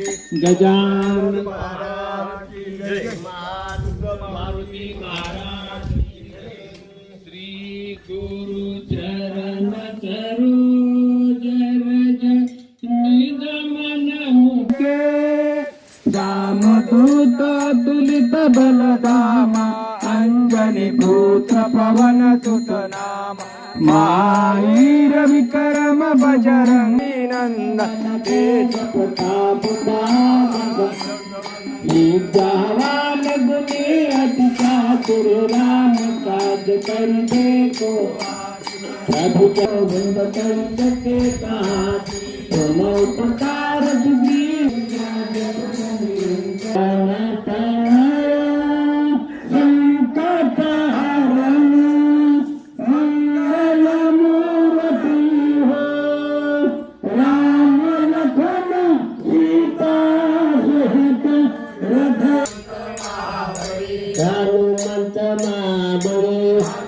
गजानन मारुती महाराज श्री गुरु चरण सरोज रज निज मन मुखे रामदूत तुलित बलधामा अंजनी पुत्र पवन सुत नाम महावीर विक्रम बजरंगी नंदन तेज प्रताप विद्यावान गुणी अति चातुर राम काज कर देखो प्रभु गोविंद कर सके काज तुम उपकार जुगी हनुमंत महाबली